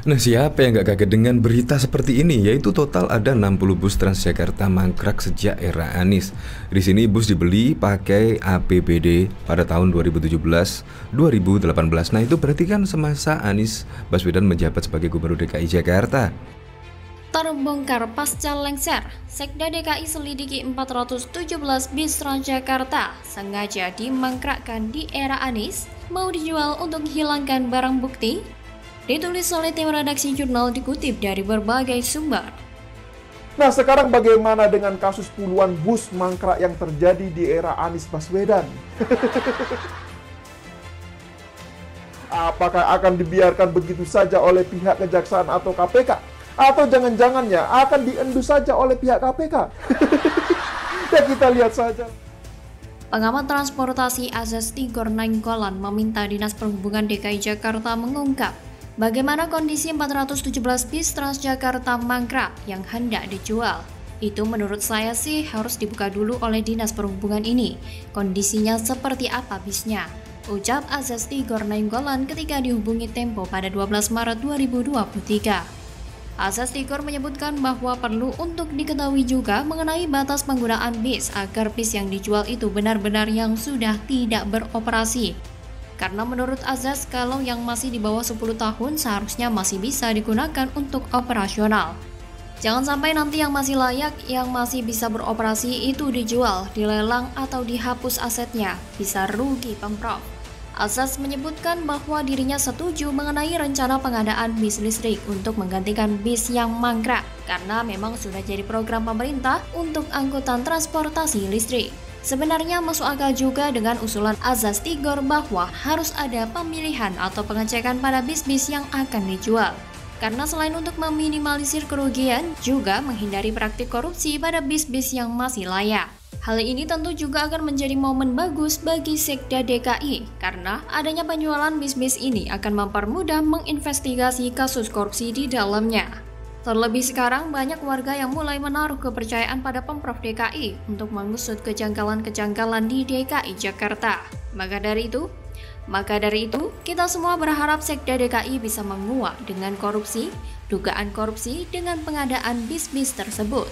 Nah, siapa yang gak kaget dengan berita seperti ini? Yaitu total ada 60 bus Transjakarta mangkrak sejak era Anies. Di sini bus dibeli pakai APBD pada tahun 2017-2018. Nah, itu berarti kan semasa Anies Baswedan menjabat sebagai Gubernur DKI Jakarta. Terbongkar pasca lengser, Sekda DKI selidiki 417 bis Transjakarta sengaja dimangkrakkan di era Anies, mau dijual untuk hilangkan barang bukti. Ditulis oleh tim redaksi jurnal dikutip dari berbagai sumber. Nah, sekarang bagaimana dengan kasus puluhan bus mangkrak yang terjadi di era Anies Baswedan? Apakah akan dibiarkan begitu saja oleh pihak kejaksaan atau KPK? Atau jangan-jangannya akan diendus saja oleh pihak KPK? Ya, kita lihat saja. Pengamat transportasi Azas Tigor Nainggolan meminta Dinas Perhubungan DKI Jakarta mengungkap bagaimana kondisi 417 bis Transjakarta mangkrak yang hendak dijual. Itu menurut saya sih harus dibuka dulu oleh Dinas Perhubungan ini. Kondisinya seperti apa bisnya? Ucap Azas Tigor Nainggolan ketika dihubungi Tempo pada 12 Maret 2023. Azas Tigor menyebutkan bahwa perlu untuk diketahui juga mengenai batas penggunaan bis agar bis yang dijual itu benar-benar yang sudah tidak beroperasi. Karena menurut Azas, kalau yang masih di bawah 10 tahun seharusnya masih bisa digunakan untuk operasional. Jangan sampai nanti yang masih layak, yang masih bisa beroperasi itu dijual, dilelang atau dihapus asetnya, bisa rugi Pemprov. Azas menyebutkan bahwa dirinya setuju mengenai rencana pengadaan bis listrik untuk menggantikan bis yang mangkrak karena memang sudah jadi program pemerintah untuk angkutan transportasi listrik. Sebenarnya masuk akal juga dengan usulan Azas Tigor bahwa harus ada pemilihan atau pengecekan pada bis-bis yang akan dijual. Karena selain untuk meminimalisir kerugian, juga menghindari praktik korupsi pada bis-bis yang masih layak. Hal ini tentu juga akan menjadi momen bagus bagi Sekda DKI karena adanya penjualan bis-bis ini akan mempermudah menginvestigasi kasus korupsi di dalamnya. Terlebih sekarang banyak warga yang mulai menaruh kepercayaan pada Pemprov DKI untuk mengusut kejanggalan-kejanggalan di DKI Jakarta. Maka dari itu, kita semua berharap Sekda DKI bisa menguak dengan dugaan korupsi dengan pengadaan bis-bis tersebut.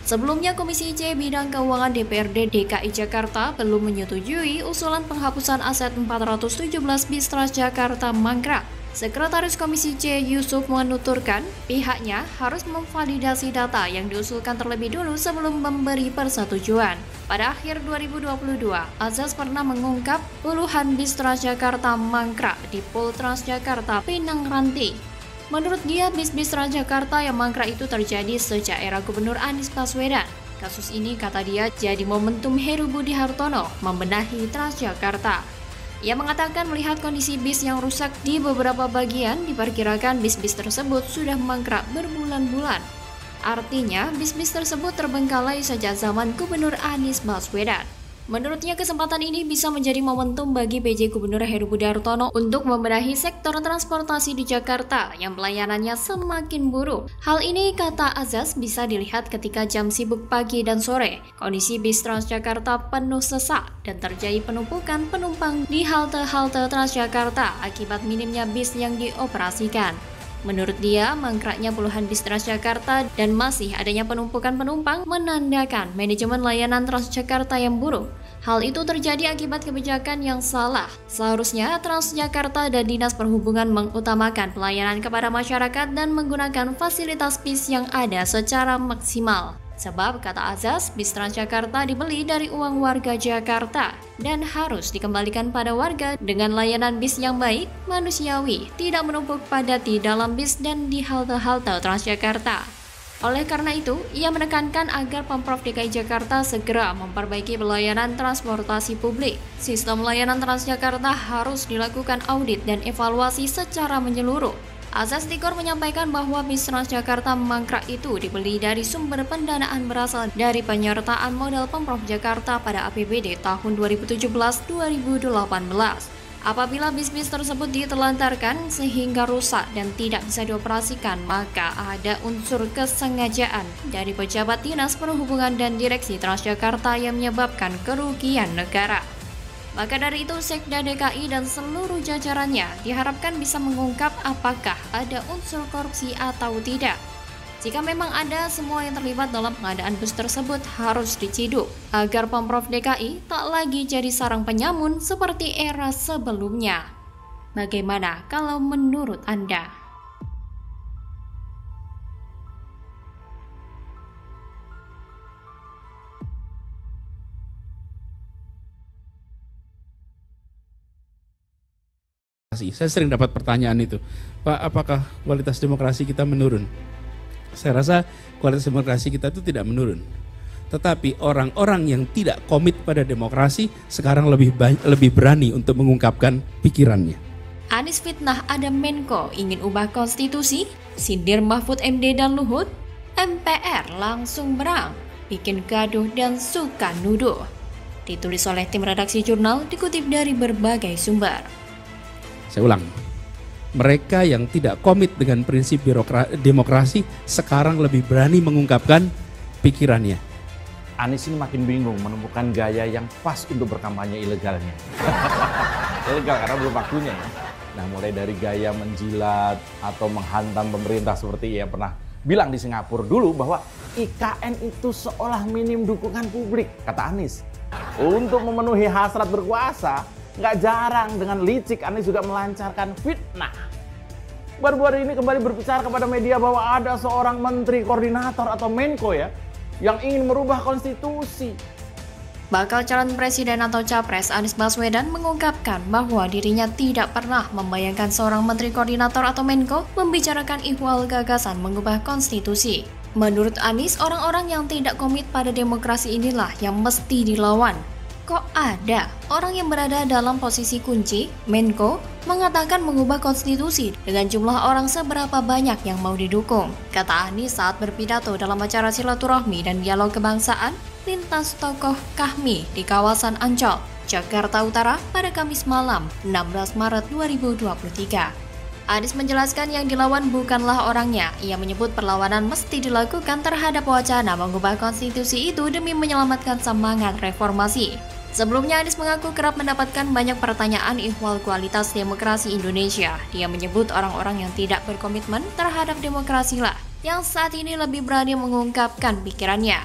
Sebelumnya, Komisi C Bidang Keuangan DPRD DKI Jakarta belum menyetujui usulan penghapusan aset 417 bis Transjakarta mangkrak. Sekretaris Komisi C Yusuf menuturkan pihaknya harus memvalidasi data yang diusulkan terlebih dulu sebelum memberi persetujuan. Pada akhir 2022, Azas pernah mengungkap puluhan bis Transjakarta mangkrak di Pul Transjakarta Pinang Ranti. Menurut dia, bis-bis Transjakarta yang mangkrak itu terjadi sejak era Gubernur Anies Baswedan. Kasus ini, kata dia, jadi momentum Heru Budi Hartono membenahi Transjakarta. Ia mengatakan melihat kondisi bis yang rusak di beberapa bagian, diperkirakan bis-bis tersebut sudah mangkrak berbulan-bulan. Artinya, bis-bis tersebut terbengkalai sejak zaman Gubernur Anies Baswedan. Menurutnya, kesempatan ini bisa menjadi momentum bagi PJ Gubernur Heru Budi Hartono untuk membenahi sektor transportasi di Jakarta yang pelayanannya semakin buruk. Hal ini, kata Azas, bisa dilihat ketika jam sibuk pagi dan sore. Kondisi bis Transjakarta penuh sesak dan terjadi penumpukan penumpang di halte-halte Transjakarta akibat minimnya bis yang dioperasikan. Menurut dia, mangkraknya puluhan bis Transjakarta dan masih adanya penumpukan penumpang menandakan manajemen layanan Transjakarta yang buruk. Hal itu terjadi akibat kebijakan yang salah. Seharusnya Transjakarta dan Dinas Perhubungan mengutamakan pelayanan kepada masyarakat dan menggunakan fasilitas bis yang ada secara maksimal. Sebab, kata Azas, bis Transjakarta dibeli dari uang warga Jakarta dan harus dikembalikan pada warga dengan layanan bis yang baik, manusiawi, tidak menumpuk padat di dalam bis dan di halte-halte Transjakarta. Oleh karena itu, ia menekankan agar Pemprov DKI Jakarta segera memperbaiki pelayanan transportasi publik. Sistem layanan Transjakarta harus dilakukan audit dan evaluasi secara menyeluruh. Azas Tigor menyampaikan bahwa bis Transjakarta mangkrak itu dibeli dari sumber pendanaan berasal dari penyertaan modal Pemprov Jakarta pada APBD tahun 2017-2018. Apabila bis-bis tersebut ditelantarkan sehingga rusak dan tidak bisa dioperasikan, maka ada unsur kesengajaan dari pejabat Dinas Perhubungan dan Direksi Transjakarta yang menyebabkan kerugian negara. Maka dari itu, Sekda DKI dan seluruh jajarannya diharapkan bisa mengungkap apakah ada unsur korupsi atau tidak. Jika memang ada, semua yang terlibat dalam pengadaan bus tersebut harus diciduk agar Pemprov DKI tak lagi jadi sarang penyamun seperti era sebelumnya. Bagaimana kalau menurut Anda? Saya sering dapat pertanyaan itu, Pak, apakah kualitas demokrasi kita menurun? Saya rasa kualitas demokrasi kita itu tidak menurun. Tetapi orang-orang yang tidak komit pada demokrasi sekarang lebih berani untuk mengungkapkan pikirannya. Anies fitnah ada Menko ingin ubah konstitusi, sindir Mahfud MD dan Luhut, MPR langsung berang, bikin gaduh dan suka nuduh. Ditulis oleh tim redaksi jurnal, dikutip dari berbagai sumber. Saya ulang, mereka yang tidak komit dengan prinsip demokrasi sekarang lebih berani mengungkapkan pikirannya. Anies ini makin bingung menemukan gaya yang pas untuk berkampanye ilegalnya. Ilegal karena belum waktunya ya. Nah, mulai dari gaya menjilat atau menghantam pemerintah seperti yang pernah bilang di Singapura dulu bahwa IKN itu seolah minim dukungan publik, kata Anies. Untuk memenuhi hasrat berkuasa, nggak jarang dengan licik Anies juga melancarkan fitnah. Baru-baru ini kembali berbicara kepada media bahwa ada seorang menteri koordinator atau Menko ya yang ingin merubah konstitusi. Bakal calon presiden atau capres Anies Baswedan mengungkapkan bahwa dirinya tidak pernah membayangkan seorang menteri koordinator atau Menko membicarakan ihwal gagasan mengubah konstitusi. Menurut Anies, orang-orang yang tidak komit pada demokrasi inilah yang mesti dilawan. Kok ada orang yang berada dalam posisi kunci, Menko, mengatakan mengubah konstitusi dengan jumlah orang seberapa banyak yang mau didukung? Kata Anies saat berpidato dalam acara silaturahmi dan dialog kebangsaan lintas tokoh Kahmi di kawasan Ancol, Jakarta Utara pada Kamis malam 16 Maret 2023. Anies menjelaskan yang dilawan bukanlah orangnya. Ia menyebut perlawanan mesti dilakukan terhadap wacana mengubah konstitusi itu demi menyelamatkan semangat reformasi. Sebelumnya Anies mengaku kerap mendapatkan banyak pertanyaan ihwal kualitas demokrasi Indonesia. Dia menyebut orang-orang yang tidak berkomitmen terhadap demokrasi lah yang saat ini lebih berani mengungkapkan pikirannya.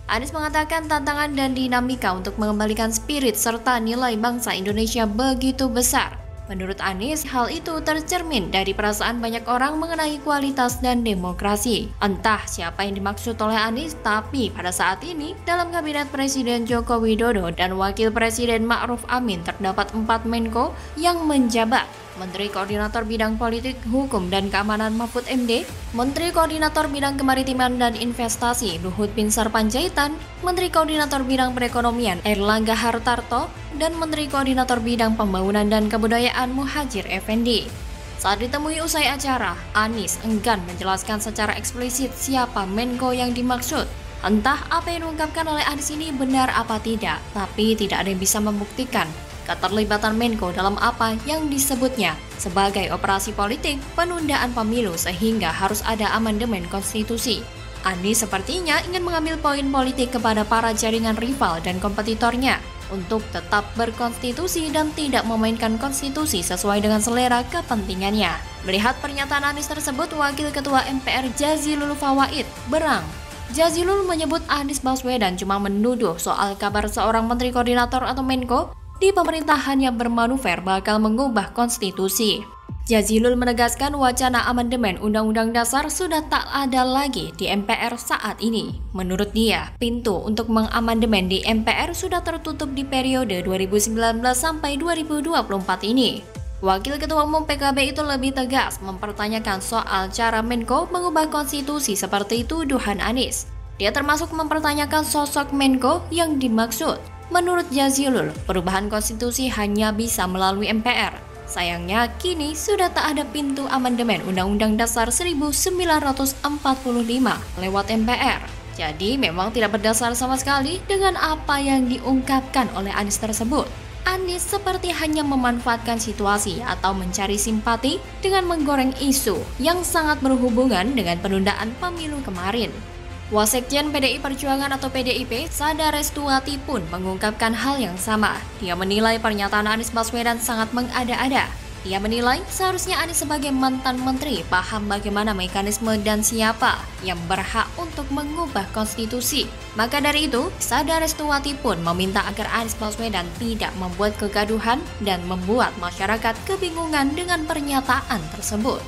Anies mengatakan tantangan dan dinamika untuk mengembalikan spirit serta nilai bangsa Indonesia begitu besar. Menurut Anies, hal itu tercermin dari perasaan banyak orang mengenai kualitas dan demokrasi. Entah siapa yang dimaksud oleh Anies, tapi pada saat ini dalam kabinet Presiden Joko Widodo dan Wakil Presiden Ma'ruf Amin terdapat 4 Menko yang menjabat. Menteri Koordinator Bidang Politik, Hukum, dan Keamanan Mahfud MD, Menteri Koordinator Bidang Kemaritiman dan Investasi Luhut Binsar Panjaitan, Menteri Koordinator Bidang Perekonomian Erlangga Hartarto, dan Menteri Koordinator Bidang Pembangunan dan Kebudayaan Muhadjir Effendi. Saat ditemui usai acara, Anies enggan menjelaskan secara eksplisit siapa Menko yang dimaksud. Entah apa yang diungkapkan oleh Anies ini benar apa tidak, tapi tidak ada yang bisa membuktikan keterlibatan Menko dalam apa yang disebutnya sebagai operasi politik penundaan pemilu sehingga harus ada amandemen konstitusi. Anies sepertinya ingin mengambil poin politik kepada para jaringan rival dan kompetitornya untuk tetap berkonstitusi dan tidak memainkan konstitusi sesuai dengan selera kepentingannya. Melihat pernyataan Anies tersebut, Wakil Ketua MPR Jazilul Fawait berang. Jazilul menyebut Anies Baswedan cuma menuduh soal kabar seorang menteri koordinator atau Menko di pemerintahannya bermanuver bakal mengubah konstitusi. Jazilul menegaskan wacana amandemen Undang-Undang Dasar sudah tak ada lagi di MPR saat ini. Menurut dia, pintu untuk mengamandemen di MPR sudah tertutup di periode 2019 sampai 2024 ini. Wakil Ketua Umum PKB itu lebih tegas mempertanyakan soal cara Menko mengubah konstitusi seperti tuduhan Anies. Dia termasuk mempertanyakan sosok Menko yang dimaksud. Menurut Jazilul, perubahan konstitusi hanya bisa melalui MPR. Sayangnya, kini sudah tak ada pintu amandemen Undang-Undang Dasar 1945 lewat MPR. Jadi memang tidak berdasar sama sekali dengan apa yang diungkapkan oleh Anies tersebut. Anies seperti hanya memanfaatkan situasi atau mencari simpati dengan menggoreng isu yang sangat berhubungan dengan penundaan pemilu kemarin. Wasekjen PDI Perjuangan atau PDIP, Sada Restuati pun mengungkapkan hal yang sama. Dia menilai pernyataan Anies Baswedan sangat mengada-ada. Ia menilai seharusnya Anies sebagai mantan menteri paham bagaimana mekanisme dan siapa yang berhak untuk mengubah konstitusi. Maka dari itu, Sada Restuwati pun meminta agar Anies Baswedan tidak membuat kegaduhan dan membuat masyarakat kebingungan dengan pernyataan tersebut.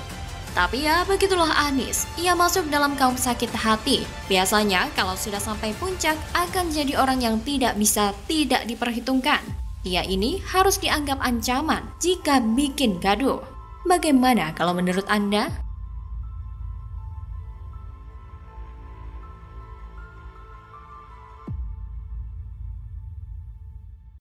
Tapi ya begitulah Anies, ia masuk dalam kaum sakit hati. Biasanya kalau sudah sampai puncak akan jadi orang yang tidak bisa tidak diperhitungkan. Dia ini harus dianggap ancaman jika bikin gaduh. Bagaimana kalau menurut Anda?